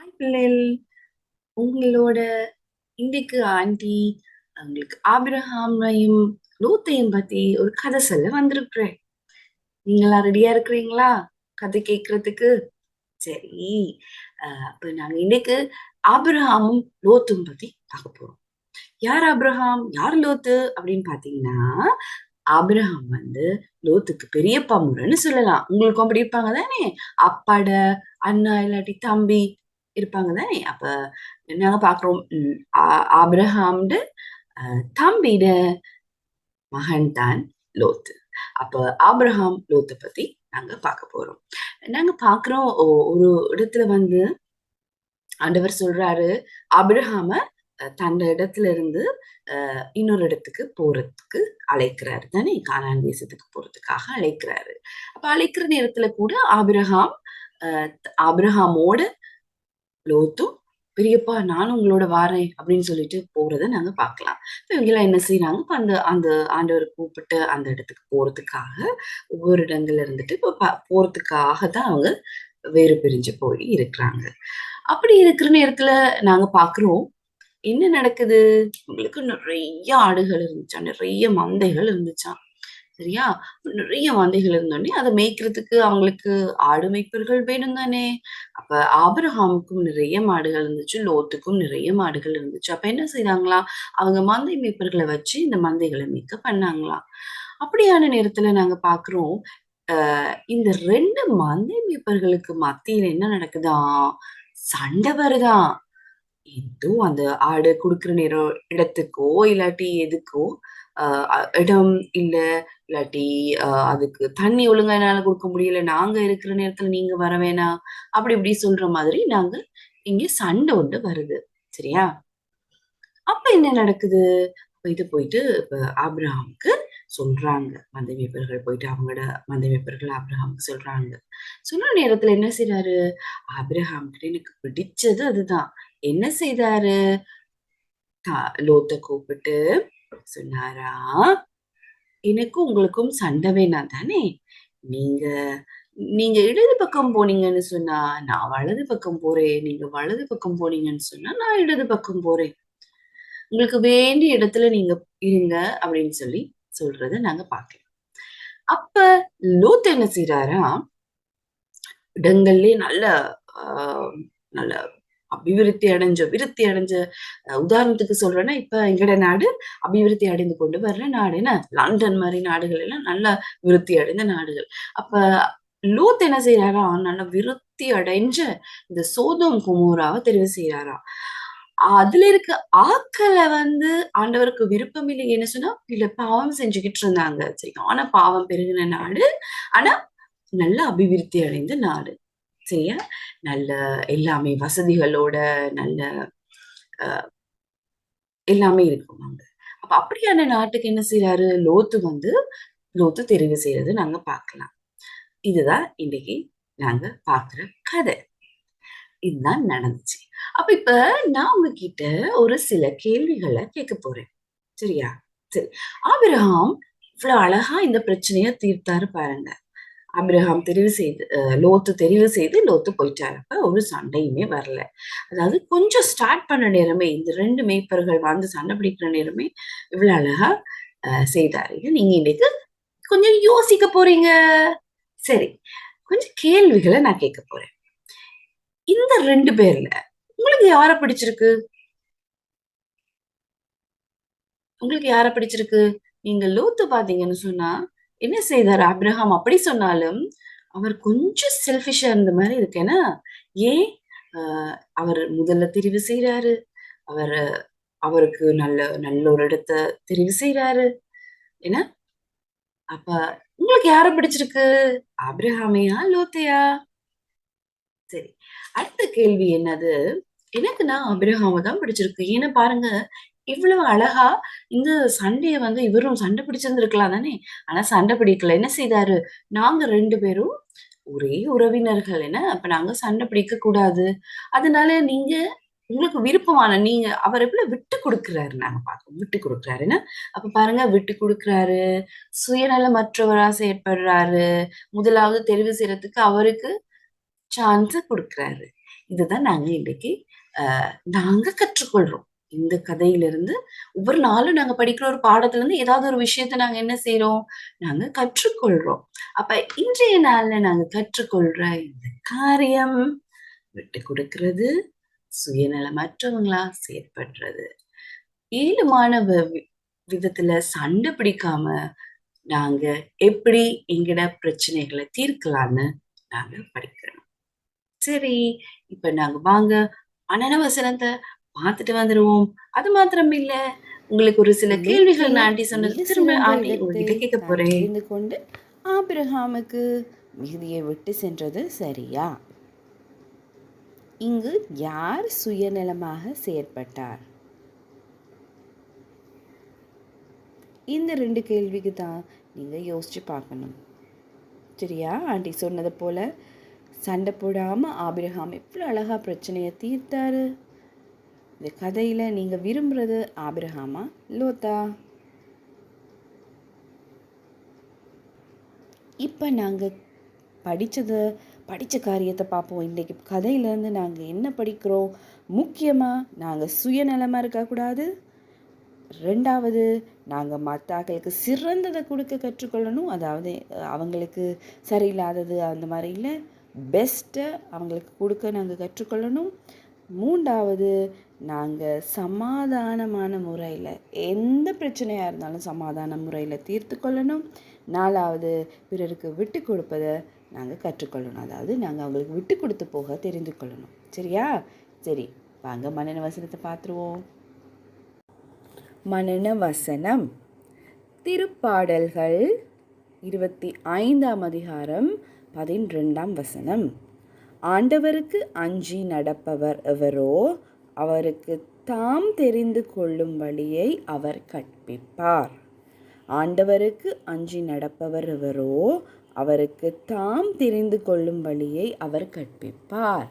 Hi பிள்ளைகள். உங்களோட இன்றைக்கு ஆண்டி உங்களுக்கு ஆபிரகாமையும் லூத்தையும் பத்தி ஒரு கதை சொல்ல வந்திருக்கிறேன். நீங்களா ரெடியா இருக்கிறீங்களா கதை கேட்கறதுக்கு? சரி. அப்ப நாங்க இன்னைக்கு ஆபிரகாமும் லோத்தும் பத்தி பார்க்க போறோம். யார் ஆபிரகாம், யார் லோத்து அப்படின்னு பாத்தீங்கன்னா, ஆபிரகாம் வந்து லோத்துக்கு பெரியப்பா முறைன்னு சொல்லலாம். உங்களுக்கும் அப்படி இருப்பாங்க தானே? அப்பாட அண்ணா இல்லாட்டி தம்பி இருப்பாங்க தானே? அப்ப நாங்க பாக்குறோம். ஆபிரகாம்ட தம்பிட மகன் தான் லோத்து. அப்ப ஆபிரகாம் லோத்தை பத்தி நாங்க பார்க்க போறோம். நாங்க பாக்குறோம் ஒரு இடத்துல வந்து ஆண்டவர் சொல்றாரு ஆபிரகாம தன்ன இடத்துல இருந்து இன்னொரு இடத்துக்கு போறதுக்கு அழைக்கிறாரு தானே, கானான் தேசத்துக்கு போறதுக்காக அழைக்கிறாரு. அப்ப அழைக்கிற நேரத்துல கூட ஆபிரகாம் ஆபிரகாமோட லோத்தும் பெரியப்பா நானும் உங்களோட வாரேன் அப்படின்னு சொல்லிட்டு போறத நாங்க பார்க்கலாம். இவங்க எல்லாம் என்ன செய்யறாங்க, இப்ப அந்த அந்த ஆண்டவர் கூப்பிட்டு அந்த இடத்துக்கு போறதுக்காக ஒவ்வொரு இடங்கள்ல இருந்துட்டு இப்ப போறதுக்காக தான் அவங்க வேறு பிரிஞ்சு போய் இருக்கிறாங்க. அப்படி இருக்கிற நேரத்துல நாங்க பாக்குறோம் என்ன நடக்குது. உங்களுக்கு நிறைய ஆடுகள் இருந்துச்சா, நிறைய மந்தைகள் இருந்துச்சாம். சரியா? நிறைய மந்தைகள் இருந்தோடனே அதை மேய்க்கிறதுக்கு அவங்களுக்கு ஆடு மேய்ப்பர்கள் வேணும் தானே. அப்ப ஆபிரகாமுக்கும் நிறைய மாடுகள் இருந்துச்சு, லோத்துக்கும் நிறைய மாடுகள் இருந்துச்சு. அப்ப என்ன செய்தாங்களாம், அவங்க மந்தை மேய்ப்பர்களை வச்சு இந்த மந்தைகளை மேய்க்க பண்ணாங்களாம். அப்படியான நேரத்துல நாங்க பாக்குறோம், இந்த ரெண்டு மந்தை மேய்ப்பர்களுக்கு மத்தியில என்ன நடக்குதாம், சண்டை வருதாம். ஏதோ அந்த ஆடு குடுக்குற நேரம் இடத்துக்கோ இல்லாட்டி எதுக்கோ இடம் இல்ல, இல்லாட்டி அதுக்கு தண்ணி ஒழுங்கா என்னால கொடுக்க முடியல, நாங்க இருக்கிற நேரத்துல நீங்க வர வேணாம், அப்படி இப்படி சொல்ற மாதிரி நாங்க இங்க சண்டை ஒன்று வருது. சரியா? அப்ப என்ன நடக்குது, இது போயிட்டு இப்ப ஆபிரகாமுக்கு சொல்றாங்க. மந்தை மேய்ப்பர்கள் போயிட்டு அவங்களோட மந்தை மேய்ப்பர்கள் ஆபிரகாமுக்கு சொல்றாங்க. சொன்ன நேரத்துல என்ன செய்யறாரு ஆபிரகாம் கிட்ட, எனக்கு பிடிச்சது அதுதான். என்ன செய்தாரு, லோத்த கூப்பிட்டு சொன்னாரா, எனக்கும் உங்களுக்கும் சண்டை வேணாம் தானே, நீங்க நீங்க இடது பக்கம் போனீங்கன்னு சொன்னா நான் வலது பக்கம் போறேன், நீங்க வலது பக்கம் போனீங்கன்னு சொன்னா நான் இடது பக்கம் போறேன், உங்களுக்கு வேண்டிய இடத்துல நீங்க இருங்க அப்படின்னு சொல்லி சொல்றத நாங்க பாக்கலாம். அப்ப லோத் என்ன செய்யறாரா, இடங்கள்லயே நல்ல ஆஹ் நல்ல விருத்தி அடைஞ்ச உதாரணத்துக்கு சொல்றேன்னா, இப்ப எங்கட நாடு அபிவிருத்தி அடைந்து கொண்டு வர்ற நாடு என்ன, லண்டன் மாதிரி நாடுகள் எல்லாம் நல்ல விருத்தி அடைந்த நாடுகள். அப்ப லூத் என்ன செய்யறாரா, நல்ல விருத்தி அடைஞ்ச இந்த சோதோம் குமோராவை தெரிவு செய்யறாராம். அதுல இருக்க ஆக்களை வந்து ஆண்டவருக்கு விருப்பம் இல்லைன்னு சொன்னா இல்ல, பாவம் செஞ்சுக்கிட்டு இருந்தாங்க. சரி, ஆனா பாவம் பெருகின நாடு, ஆனா நல்ல அபிவிருத்தி அடைந்த நாடு. சரியா? நல்ல எல்லாமே வசதிகளோட நல்ல எல்லாமே இருக்கும் அங்க. அப்ப அப்படியான நாட்டுக்கு என்ன செய்யறாரு லோத்து வந்து, லோத்து தெரிவு செய்யறது நாங்க பார்க்கலாம். இதுதான் இன்னைக்கு நாங்க பார்க்கிற கதை. இதுதான் நடந்துச்சு. அப்ப இப்ப நான் உங்ககிட்ட ஒரு சில கேள்விகளை கேட்க போறேன். சரியா? சரி. ஆபிரகாம் இவ்வளவு அழகா இந்த பிரச்சனைய தீர்த்தாரு பாருங்க. ஆபிரகாம் தெரிவு செய்து லோத்து தெரிவு செய்து லோத்து போயிட்டாரு. அப்ப ஒரு சண்டையுமே வரல. அதாவது கொஞ்சம் ஸ்டார்ட் பண்ண நேரமே இந்த ரெண்டு மேய்ப்பர்கள் வந்து சண்டை பிடிக்கிற நேரமே இவ்வளவு அழகா செய்தாரு. இது நீங்க இன்னைக்கு கொஞ்சம் யோசிக்க போறீங்க. சரி, கொஞ்சம் கேள்விகளை நான் கேட்க போறேன். இந்த ரெண்டு பேர்ல உங்களுக்கு யார பிடிச்சிருக்கு? உங்களுக்கு யார பிடிச்சிருக்கு? நீங்க லோத்து பாத்தீங்கன்னு சொன்னா என்ன செய்தார் ஆபிரகாம், அப்படி சொன்னாலும் அவர் கொஞ்சம் செல்ஃபிஷா இருந்த மாதிரி இருக்கு. ஏன்னா ஏன், அவர் முதல்ல தெரிவு செய்யறாரு, அவர் அவருக்கு நல்ல நல்ல ஒரு இடத்த தெரிவு செய்யறாரு. ஏன்னா அப்ப உங்களுக்கு யார பிடிச்சிருக்கு, ஆபிரகாமையா லோத்தையா? சரி, அடுத்த கேள்வி என்னது, எனக்கு நான் ஆபிரகாம தான் பிடிச்சிருக்கு. ஏன்னா பாருங்க, இவ்வளவு அழகா இந்த சண்டைய வந்து இவரும் சண்டை பிடிச்சிருந்திருக்கலாம் தானே, ஆனா சண்டை பிடிக்கல. என்ன செய்தாரு, நாங்க ரெண்டு பேரும் ஒரே உறவினர்கள், என்ன அப்ப நாங்க சண்டை பிடிக்க கூடாது, அதனால நீங்க உங்களுக்கு விருப்பமான நீங்க அவர் எவ்வளவு விட்டு கொடுக்கிறாரு நாங்க பார்க்கணும். விட்டு கொடுக்கிறாருன்னா அப்ப பாருங்க, விட்டு கொடுக்கிறாரு, சுயநலமற்றவரா செயற்படுறாரு, முதலாவது தெரிவு செய்யறதுக்கு அவருக்கு சான்ஸ் கொடுக்கிறாரு. இதுதான் நாங்க இன்னைக்கு நாங்க கற்றுக்கொள்றோம். இந்த கதையிலிருந்து ஒவ்வொரு நாளும் நாங்க படிக்கிற ஒரு பாடத்துல இருந்து ஏதாவது ஒரு விஷயத்த நாங்க என்ன செய்றோம்? நாங்க கற்றுக்கொள்றோம். அப்ப இன்றைய நாள்ல நாங்க கற்றுக்கொள்ற இந்த காரியம் விட்டு கொடுக்கிறது, சுயநலமற்றவங்களா செயற்படுறது. ஏழுமான விதத்துல சண்டை பிடிக்காம நாங்க எப்படி எங்கட பிரச்சனைகளை தீர்க்கலான்னு நாங்க படிக்கிறோம். சரி, இப்ப நாங்க வாங்க மனன வசனத்தை பார்த்துட்டு வந்துருவோம். அது மாத்திரம் இல்ல, உங்களுக்கு ஒரு சில கேள்விகள் லோத்து நான் ஆண்டி சொன்னது மிக திரும்ப சிறந்த ஆண்டி இடத்தை உங்ககிட்ட கேட்க தான் போறேன். தெரிந்து கொண்டு ஆபிரகாமுக்கு மிகுதியை விட்டு சென்றது சரியா? இங்கு யார் சுயநலமாக செயற்பட்டார்? இந்த 2 கேள்விக்கு தான் நீங்கள் யோசிச்சு பார்க்கணும். சரியா? ஆண்டி சொன்னதை போல சண்டை போடாமல் ஆபிரகாம் எவ்வளோ அழகாக பிரச்சனையை தீர்த்தாரு. இந்த கதையில் நீங்கள் விரும்புகிறது ஆபிரகாமா லோத்தா? இப்போ நாங்கள் படித்த காரியத்தை பார்ப்போம். இன்றைக்கி கதையிலேருந்து நாங்கள் என்ன படிக்கிறோம்? முக்கியமாக நாங்கள் சுயநலமாக இருக்கக்கூடாது. 2வது, நாங்கள் மற்றாக்களுக்கு சிறந்ததை கொடுக்க கற்றுக்கொள்ளணும். அதாவது அவங்களுக்கு சரியில்லாதது அந்த மாதிரி இல்லை, பெஸ்ட்டை அவங்களுக்கு கொடுக்க நாங்கள் கற்றுக்கொள்ளணும். 3வது, நாங்கள் சமாதானமான முறையில் எந்த பிரச்சனையாக இருந்தாலும் சமாதான முறையில் தீர்த்து கொள்ளணும். 4வது, பிறருக்கு விட்டு கொடுப்பதை நாங்கள் கற்றுக்கொள்ளணும். அதாவது நாங்கள் அவங்களுக்கு விட்டு கொடுத்து போக தெரிந்து கொள்ளணும். சரியா? சரி, வாங்க மனன வசனத்தை பார்த்துருவோம். மனன வசனம் திருப்பாடல்கள் 25ஆம் அதிகாரம் 12ஆம் வசனம். ஆண்டவருக்கு அஞ்சி நடப்பவர் எவரோ அவருக்கு தாம் தெரிந்து கொள்ளும் வழியை அவர் கற்பிப்பார். ஆண்டவருக்கு அஞ்சி நடப்பவர் எவரோ அவருக்கு தாம் தெரிந்து கொள்ளும் வழியை அவர் கற்பிப்பார்.